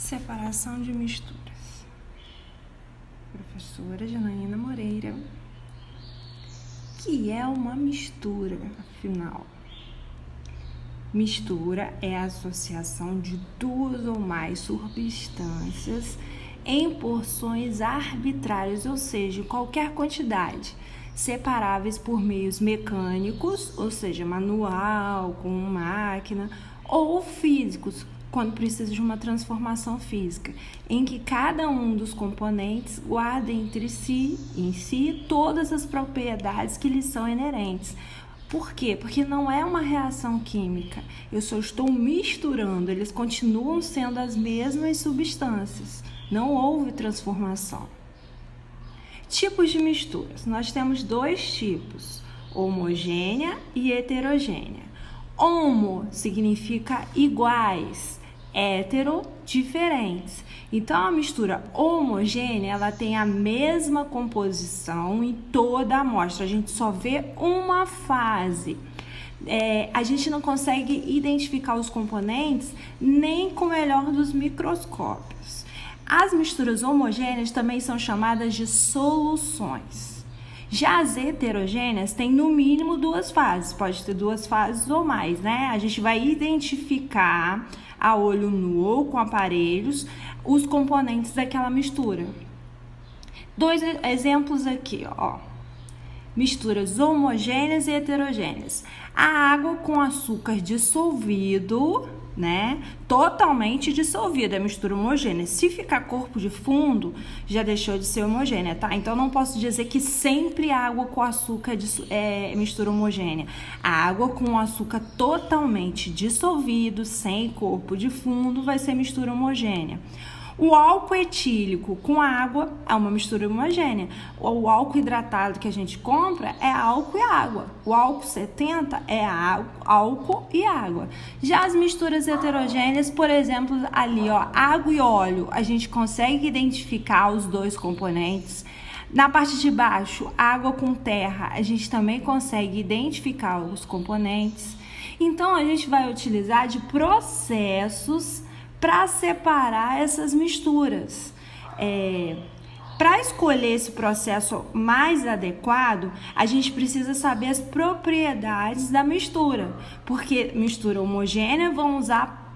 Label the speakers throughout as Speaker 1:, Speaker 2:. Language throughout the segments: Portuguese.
Speaker 1: Separação de misturas. Professora Janaína Moreira. Que é uma mistura, afinal? Mistura é a associação de duas ou mais substâncias em porções arbitrárias, ou seja, qualquer quantidade, separáveis por meios mecânicos, ou seja, manual, com máquina, ou físicos, quando precisa de uma transformação física, em que cada um dos componentes guarda em si todas as propriedades que lhes são inerentes. Por quê? Porque não é uma reação química, eu só estou misturando, eles continuam sendo as mesmas substâncias, não houve transformação. Tipos de misturas, nós temos dois tipos, homogênea e heterogênea. Homo significa iguais, hétero, diferentes. Então, a mistura homogênea, ela tem a mesma composição em toda a amostra. A gente só vê uma fase. A gente não consegue identificar os componentes nem com o melhor dos microscópios. As misturas homogêneas também são chamadas de soluções. Já as heterogêneas têm no mínimo duas fases, pode ter duas fases ou mais, né? A gente vai identificar a olho nu ou com aparelhos os componentes daquela mistura. Dois exemplos aqui, ó. Misturas homogêneas e heterogêneas. A água com açúcar dissolvido, né? Totalmente dissolvida, é mistura homogênea. Se ficar corpo de fundo, já deixou de ser homogênea, tá? Então, não posso dizer que sempre água com açúcar é mistura homogênea. A água com açúcar totalmente dissolvido, sem corpo de fundo, vai ser mistura homogênea. O álcool etílico com água é uma mistura homogênea. O álcool hidratado que a gente compra é álcool e água. O álcool 70 é álcool e água. Já as misturas heterogêneas, por exemplo, ali, ó, água e óleo, a gente consegue identificar os dois componentes. Na parte de baixo, água com terra, a gente também consegue identificar os componentes. Então, a gente vai utilizar de processos para separar essas misturas. Para escolher esse processo mais adequado, a gente precisa saber as propriedades da mistura, porque mistura homogênea vão usar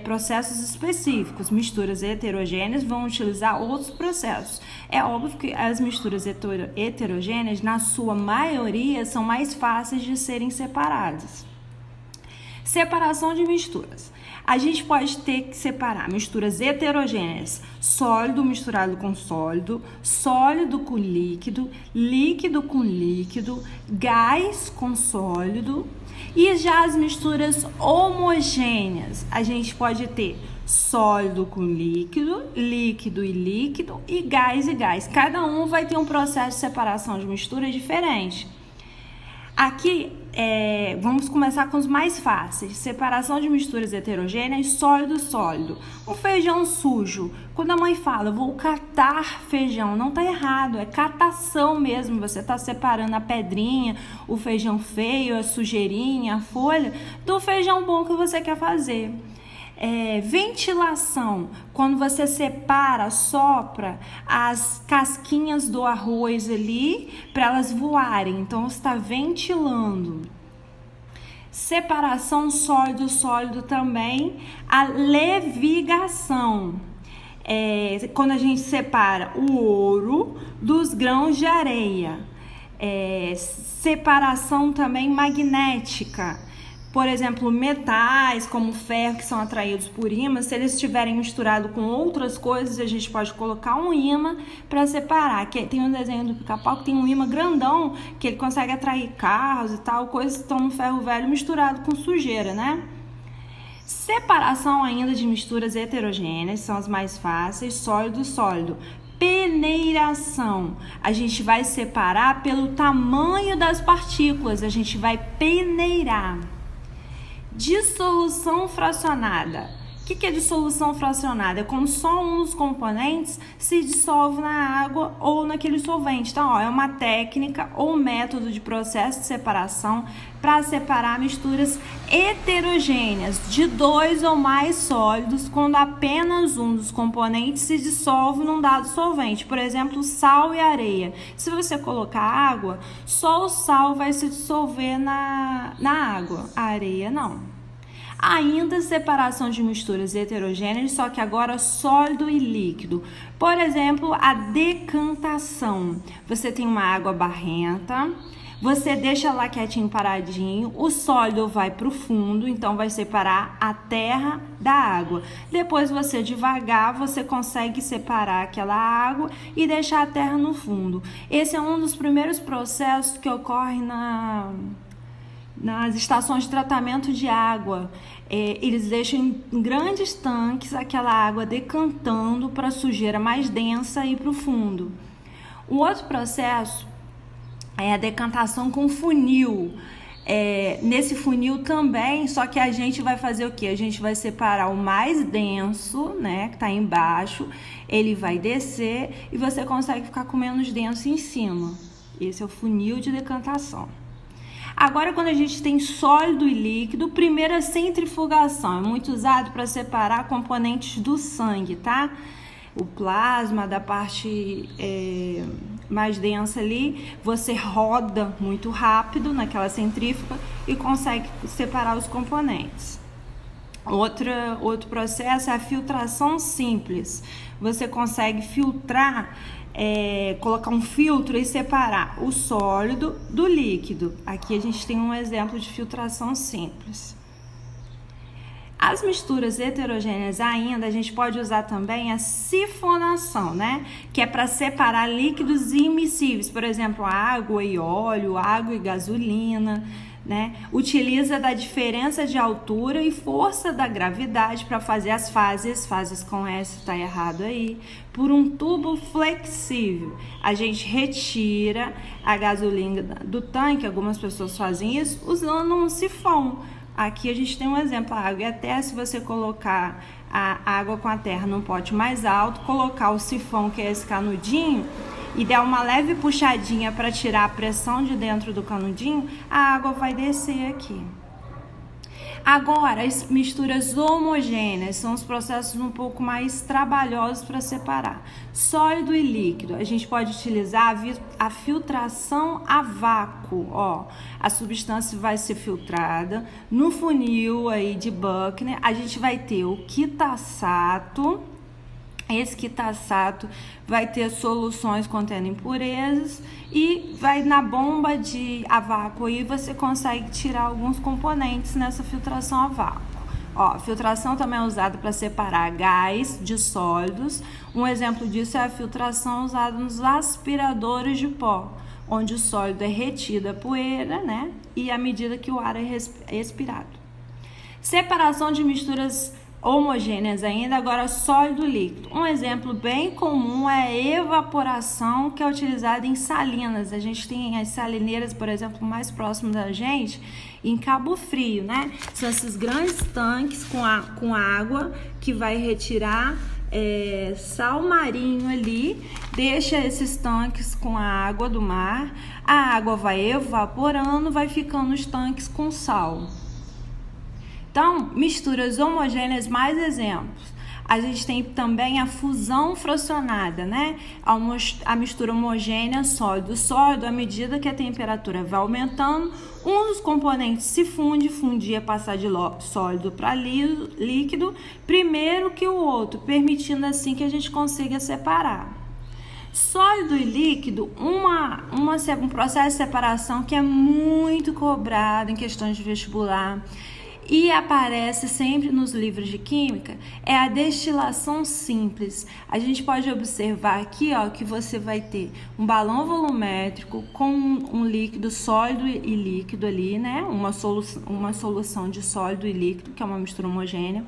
Speaker 1: processos específicos, misturas heterogêneas vão utilizar outros processos. É óbvio que as misturas heterogêneas, na sua maioria, são mais fáceis de serem separadas. Separação de misturas. A gente pode ter que separar misturas heterogêneas, sólido misturado com sólido, sólido com líquido, líquido com líquido, gás com sólido. E já as misturas homogêneas, a gente pode ter sólido com líquido, líquido e líquido e gás e gás. Cada um vai ter um processo de separação de mistura diferente. Aqui, vamos começar com os mais fáceis. Separação de misturas heterogêneas, sólido-sólido. Um feijão sujo. Quando a mãe fala, vou catar feijão, não tá errado, é catação mesmo. Você tá separando a pedrinha, o feijão feio, a sujeirinha, a folha, do feijão bom que você quer fazer. Ventilação, quando você separa, sopra as casquinhas do arroz ali para elas voarem, então você está ventilando. Separação sólido-sólido também, a levigação, quando a gente separa o ouro dos grãos de areia. Separação também magnética. Por exemplo, metais como ferro que são atraídos por ímãs, se eles estiverem misturados com outras coisas, a gente pode colocar um ímã para separar. Tem um desenho do Pica-Pau que tem um ímã grandão que ele consegue atrair carros e tal, coisas que estão no ferro velho misturado com sujeira, né? Separação ainda de misturas heterogêneas, são as mais fáceis, sólido-sólido. Peneiração, a gente vai separar pelo tamanho das partículas, a gente vai peneirar. Dissolução fracionada. O que é dissolução fracionada? É quando só um dos componentes se dissolve na água ou naquele solvente. Então, é uma técnica ou método de processo de separação para separar misturas heterogêneas de 2 ou mais sólidos quando apenas um dos componentes se dissolve num dado solvente. Por exemplo, sal e areia. Se você colocar água, só o sal vai se dissolver na água, a areia não. Ainda separação de misturas heterogêneas, só que agora sólido e líquido. Por exemplo, a decantação. Você tem uma água barrenta, você deixa lá quietinho, paradinho, o sólido vai para o fundo, então vai separar a terra da água. Depois você devagar, você consegue separar aquela água e deixar a terra no fundo. Esse é um dos primeiros processos que ocorre nas estações de tratamento de água. Eles deixam em grandes tanques aquela água decantando para a sujeira mais densa ir para o fundo. O outro processo é a decantação com funil. Nesse funil também, só que a gente vai fazer o quê? A gente vai separar o mais denso, né, que está embaixo, ele vai descer e você consegue ficar com menos denso em cima. Esse é o funil de decantação. Agora, quando a gente tem sólido e líquido, primeiro a centrifugação é muito usado para separar componentes do sangue, tá? O plasma da parte mais densa ali, você roda muito rápido naquela centrífuga e consegue separar os componentes. Outro processo é a filtração simples. Você consegue filtrar, colocar um filtro e separar o sólido do líquido. Aqui a gente tem um exemplo de filtração simples. As misturas heterogêneas ainda, a gente pode usar também a sifonação, né? Que é para separar líquidos immiscíveis, por exemplo, água e óleo, água e gasolina, né? Utiliza da diferença de altura e força da gravidade para fazer as fases com S, está errado aí, por um tubo flexível. A gente retira a gasolina do tanque, algumas pessoas fazem isso, usando um sifão. Aqui a gente tem um exemplo, a água e a terra. Se você colocar a água com a terra num pote mais alto, colocar o sifão, que é esse canudinho, e der uma leve puxadinha para tirar a pressão de dentro do canudinho, a água vai descer aqui. Agora, as misturas homogêneas são os processos um pouco mais trabalhosos para separar. Sólido e líquido, a gente pode utilizar a filtração a vácuo. A substância vai ser filtrada no funil aí de Buchner. A gente vai ter o quitaçato. Esse quitaçato vai ter soluções contendo impurezas e vai na bomba a vácuo e você consegue tirar alguns componentes nessa filtração a vácuo. A filtração também é usada para separar gás de sólidos. Um exemplo disso é a filtração usada nos aspiradores de pó, onde o sólido é retido a poeira, né? E à medida que o ar é expirado. Separação de misturas homogêneas ainda, agora sólido e líquido. Um exemplo bem comum é a evaporação, que é utilizada em salinas. A gente tem as salineiras, por exemplo, mais próximo da gente, em Cabo Frio, né? São esses grandes tanques com água que vai retirar sal marinho ali, deixa esses tanques com a água do mar, a água vai evaporando, vai ficando os tanques com sal. Então, misturas homogêneas, mais exemplos. A gente tem também a fusão fracionada, né? A mistura homogênea sólido, à medida que a temperatura vai aumentando, um dos componentes se fundir a passar de sólido para líquido, primeiro que o outro, permitindo assim que a gente consiga separar. Sólido e líquido, um processo de separação que é muito cobrado em questões de vestibular, e aparece sempre nos livros de química, é a destilação simples. A gente pode observar aqui, que você vai ter um balão volumétrico com um líquido sólido e líquido ali, né? Uma solução de sólido e líquido, que é uma mistura homogênea.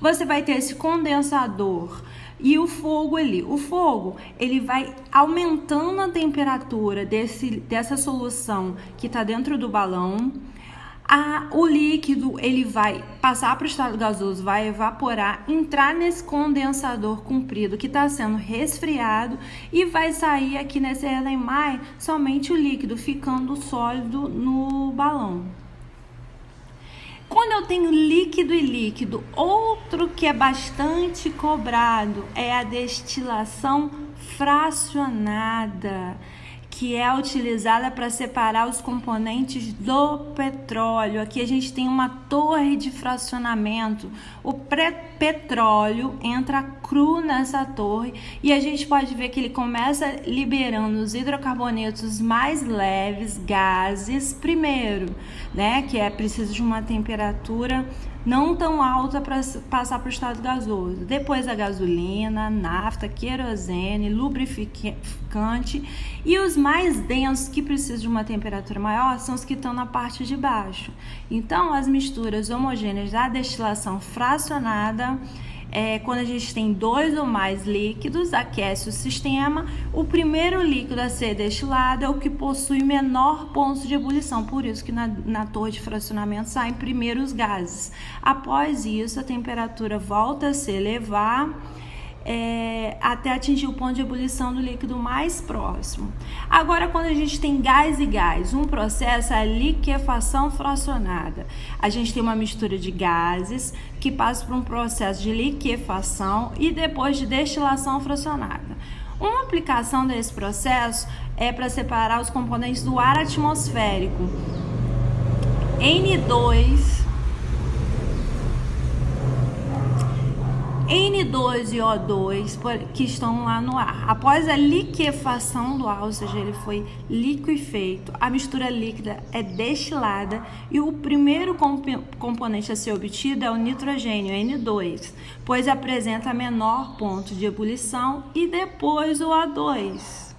Speaker 1: Você vai ter esse condensador e o fogo ali. O fogo, ele vai aumentando a temperatura dessa solução que está dentro do balão. O líquido ele vai passar para o estado gasoso, vai evaporar, entrar nesse condensador comprido que está sendo resfriado e vai sair aqui nesse Erlenmeyer somente o líquido, ficando sólido no balão. Quando eu tenho líquido e líquido, outro que é bastante cobrado é a destilação fracionada, que é utilizada para separar os componentes do petróleo. Aqui a gente tem uma torre de fracionamento. O petróleo entra cru nessa torre e a gente pode ver que ele começa liberando os hidrocarbonetos mais leves, gases, primeiro, né, que é preciso de uma temperatura não tão alta para passar para o estado gasoso. Depois a gasolina, nafta, querosene, lubrificante, e os mais densos que precisam de uma temperatura maior são os que estão na parte de baixo. Então, as misturas homogêneas da destilação fracionada, quando a gente tem 2 ou mais líquidos, aquece o sistema. O primeiro líquido a ser destilado é o que possui menor ponto de ebulição, por isso que na torre de fracionamento saem primeiro os gases. Após isso, a temperatura volta a se elevar até atingir o ponto de ebulição do líquido mais próximo. Agora, quando a gente tem gás e gás, um processo é a liquefação fracionada. A gente tem uma mistura de gases que passa por um processo de liquefação e depois de destilação fracionada. Uma aplicação desse processo é para separar os componentes do ar atmosférico. N2 e O2 que estão lá no ar. Após a liquefação do ar, ou seja, ele foi liquefeito, a mistura líquida é destilada e o primeiro componente a ser obtido é o nitrogênio, N2, pois apresenta menor ponto de ebulição, e depois o O2.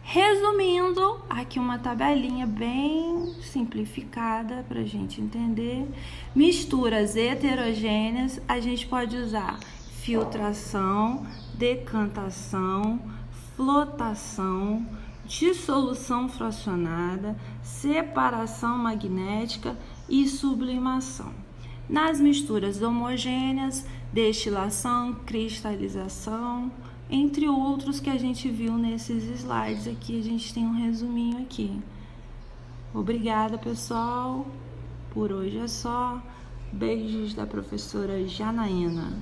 Speaker 1: Resumindo, aqui uma tabelinha bem simplificada para a gente entender. Misturas heterogêneas, a gente pode usar filtração, decantação, flotação, dissolução fracionada, separação magnética e sublimação. Nas misturas homogêneas, destilação, cristalização, entre outros que a gente viu nesses slides aqui. A gente tem um resuminho aqui. Obrigada, pessoal. Por hoje é só. Beijos da professora Janaína.